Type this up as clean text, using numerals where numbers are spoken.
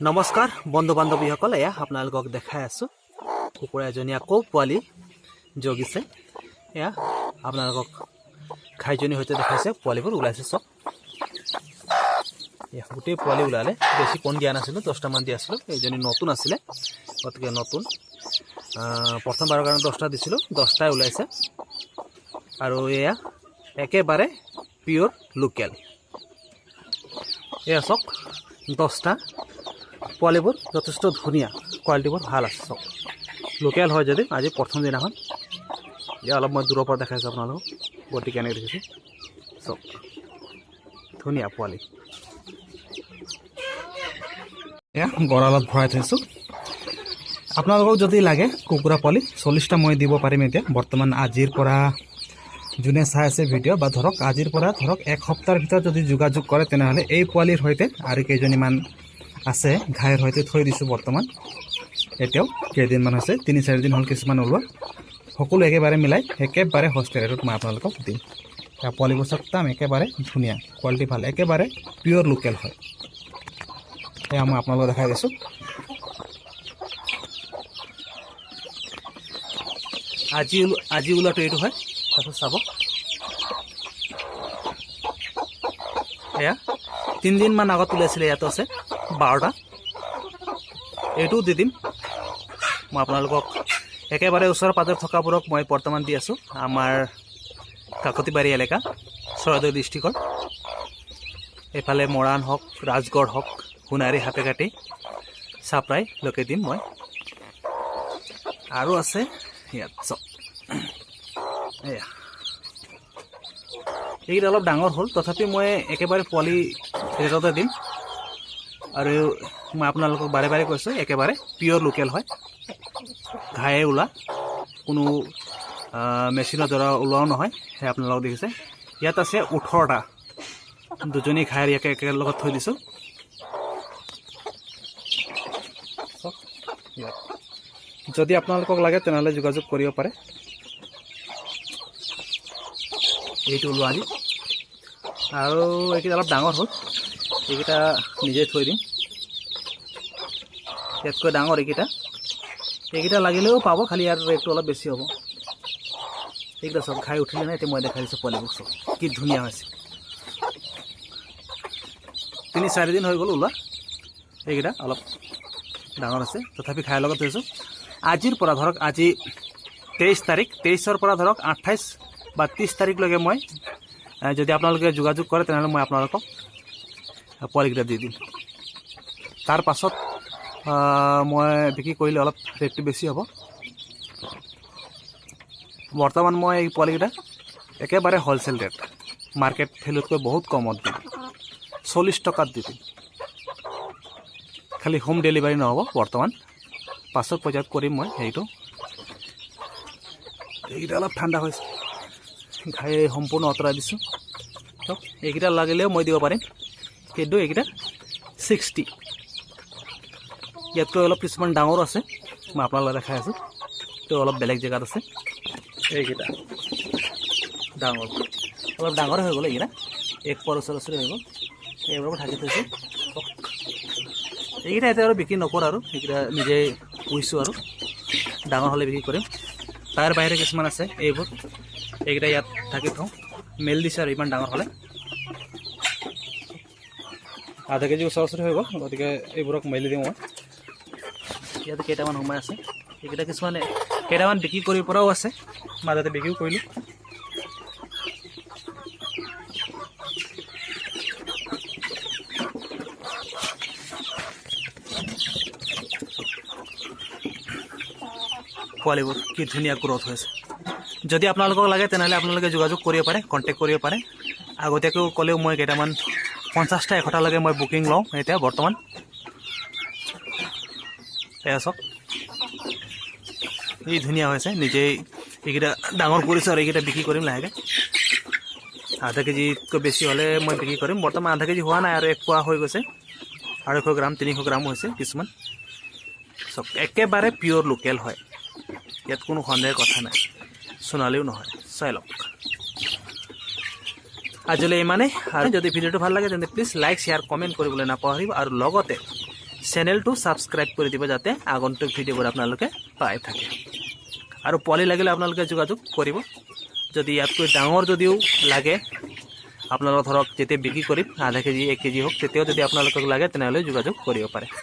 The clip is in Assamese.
নমস্কাৰ বন্ধু বান্ধৱীসকল, এয়া আপোনালোকক দেখাই আছোঁ কুকুৰা এজনী আকৌ পোৱালি জগিছে। এয়া আপোনালোকক ঘাইজনীৰ সৈতে দেখাইছে, পোৱালিবোৰ ওলাইছে চব। এয়া গোটেই পোৱালি ওলালে, বেছি কণ দিয়া নাছিলোঁ, 10টামান দি আছিলোঁ। এইজনী নতুন আছিলে, গতিকে নতুন প্ৰথমবাৰৰ কাৰণে 10টা দিছিলোঁ, 10টাই ওলাইছে। আৰু এয়া একেবাৰে পিয়'ৰ লোকেল। এয়া চাওক 10টা পোৱালিবোৰ যথেষ্ট ধুনীয়া, কোৱালিটিবোৰ ভাল আছে চব। লোকেল হয় যদি আজি প্ৰথম দিনাখন। এয়া অলপ মই দূৰৰ পৰা দেখাইছোঁ আপোনালোকক, গতি কেনেকৈ দেখিছোঁ চব ধুনীয়া পোৱালি। এয়া গঁৰালত ভৰাই থৈছোঁ। আপোনালোকক যদি লাগে কুকুৰা পোৱালি 40টা মই দিব পাৰিম এতিয়া বৰ্তমান। আজিৰ পৰা যোনে চাই আছে ভিডিঅ' বা ধৰক আজিৰ পৰা ধৰক এক সপ্তাহৰ ভিতৰত যদি যোগাযোগ কৰে তেনেহ'লে এই পোৱালিৰ সৈতে আৰু কেইজনীমান আছে ঘাইৰ সৈতে থৈ দিছোঁ বৰ্তমান। এতিয়াও কেইদিনমান হৈছে, 3-4 দিন হ'ল কিছুমান ওলোৱা। সকলো একেবাৰে মিলাই একেবাৰে সস্তীয়া ৰেটত মই আপোনালোকক দিম। পোৱালিবোৰ চাম একেবাৰে ধুনীয়া, কোৱালিটি ভাল, একেবাৰে পিয়'ৰ লোকেল হয়। সেয়া মই আপোনালোকক দেখাই দিছোঁ। আজি ওলোৱাটো এইটো হয়, তাৰপিছত চাব। এয়া 3 দিনমান আগত ওলাইছিলে, ইয়াতো আছে 12টা। এইটোও দি দিম মই আপোনালোকক। একেবাৰে ওচৰ পাজৰে থকাবোৰক মই বৰ্তমান দি আছোঁ আমাৰ কাকতিবাৰী এলেকা, চৰাইদেউ ডিষ্ট্ৰিক্টৰ। এইফালে মৰাণ হওক, ৰাজগড় হওক, সোণাৰী, সাপেকাটি, চাপৰাইলৈকে দিম মই। আৰু আছে ইয়াত চব। এয়া এইকেইটা অলপ ডাঙৰ হ'ল, তথাপি মই একেবাৰে পোৱালি ৰেটতে দিম। আৰু মই আপোনালোকক বাৰে বাৰে কৈছোঁ একেবাৰে পিয়'ৰ লোকেল হয়, ঘায়ে ওলা, কোনো মেচিনৰ দ্বাৰা ওলোৱাও নহয়। সেই আপোনালোকক দেখিছে ইয়াত আছে 18টা, দুজনী ঘাইৰ একেলগত থৈ দিছোঁ। যদি আপোনালোকক লাগে তেনেহ'লে যোগাযোগ কৰিব পাৰে। এইটো ওলোৱা আজি। আৰু এইকেইটা অলপ ডাঙৰ হ'ল, এইকেইটা নিজে থৈ দিম। ইয়াতকৈ ডাঙৰ এইকেইটা লাগিলেও পাব, খালি ইয়াৰ ৰেটটো অলপ বেছি হ'ব। এইকেইটা চব খাই উঠিলে নাই, এতিয়া মই দেখাই দিছোঁ পোৱালিবোৰ চব কি ধুনীয়া হৈছে। 3-4 দিন হৈ গ'ল ওলোৱা। এইকেইটা অলপ ডাঙৰ আছে, তথাপি খাইৰ লগত থৈছোঁ। আজিৰ পৰা ধৰক আজি 23 তাৰিখ, 23ৰ পৰা ধৰক 28 বা 30 তাৰিখলৈকে মই যদি আপোনালোকে যোগাযোগ কৰে তেনেহ'লে মই আপোনালোকক পোৱালিকেইটা দি দিম। তাৰ পাছত মই বিক্ৰী কৰিলে অলপ ৰেটটো বেছি হ'ব। বৰ্তমান মই এই পোৱালিকেইটা একেবাৰে হ'লচেল ৰেট, মাৰ্কেট ভেলুতকৈ বহুত কমত দিম, 40 টকাত দি দিম। খালি হোম ডেলিভাৰী নহ'ব বৰ্তমান, পাছত পৰ্যায়ত কৰিম মই সেইটো। এইকেইটা অলপ ঠাণ্ডা হৈছে, ঘাই সম্পূৰ্ণ আঁতৰাই দিছোঁ। এইকেইটা লাগিলেও মই দিব পাৰিম, কিন্তু এইকেইটা 60। ইয়াতকৈ অলপ কিছুমান ডাঙৰ আছে, মই আপোনালোকক দেখাই আছোঁ। তো অলপ বেলেগ জেগাত আছে। এইকেইটা ডাঙৰ, অলপ ডাঙৰে হৈ গ'ল এইকেইটা, 1 পোৱাৰ ওচৰা-ওচৰি হৈ গ'ল। এইবোৰক ঢাকি থৈছোঁ। এইকেইটা এতিয়া আৰু বিক্ৰী নকৰোঁ, আৰু এইকেইটা নিজেই পুহিছোঁ, আৰু ডাঙৰ হ'লে বিক্ৰী কৰিম। তাৰ বাহিৰে কিছুমান আছে এইকেইটা ইয়াত ঢাকি থওঁ, মেল দিছে আৰু ইমান ডাঙৰ হ'লে। আধা কেজি ওচৰা-ওচৰি হৈ গ'ল, গতিকে এইবোৰক মেলি দিওঁ মই। ইয়াতে কেইটামান সোমাই আছে, এইকেইটা কেইটামান বিক্ৰী কৰিব পৰাও আছে, মাজতে বিক্ৰীও কৰিলোঁ। পোৱালিবোৰ কি ধুনীয়া গ্ৰ'থ হৈছে। যদি আপোনালোকক লাগে তেনেহ'লে আপোনালোকে যোগাযোগ কৰিব পাৰে, কণ্টেক্ট কৰিব পাৰে। আগতীয়াকৈও ক'লেও মই কেইটামান 50টা 100টালৈকে মই বুকিং লওঁ এতিয়া বৰ্তমান। এয়া চাওক এই ধুনীয়া হৈছে, নিজেই এইকেইটা ডাঙৰ কৰিছোঁ আৰু এইকেইটা বিক্ৰী কৰিম লাহেকৈ। আধা কেজিতকৈ বেছি হ'লে মই বিক্ৰী কৰিম। বৰ্তমান আধা কেজি হোৱা নাই, আৰু 1 পোৱা হৈ গৈছে, 250 গ্ৰাম 300 গ্ৰাম হৈছে কিছুমান। চব একেবাৰে পিয়'ৰ লোকেল হয়, ইয়াত কোনো সন্দেহৰ কথা নাই, সোণালীও নহয়। চাই লওক। আজিলৈ ইমানেই। আৰু যদি ভিডিঅ'টো ভাল লাগে তেন্তে প্লিজ লাইক, শ্বেয়াৰ, কমেণ্ট কৰিবলৈ নাপাহৰিব। আৰু লগতে চেনেলটো ছাবস্ক্ৰাইব কৰি দিব যাতে আগন্তুক ভিডিঅ'বোৰ আপোনালোকে পাই থাকে আৰু পোৱালি লাগিলে আপোনালোকে যোগাযোগ কৰিব যদি ইয়াতকৈ ডাঙৰ যদিও লাগে আপোনালোক ধৰক যেতিয়া বিক্ৰী কৰিম আধা কেজি 1 কেজি হোক তেতিয়াও যদি আপোনালোকক লাগে তেনেহ'লে যোগাযোগ কৰিব পাৰে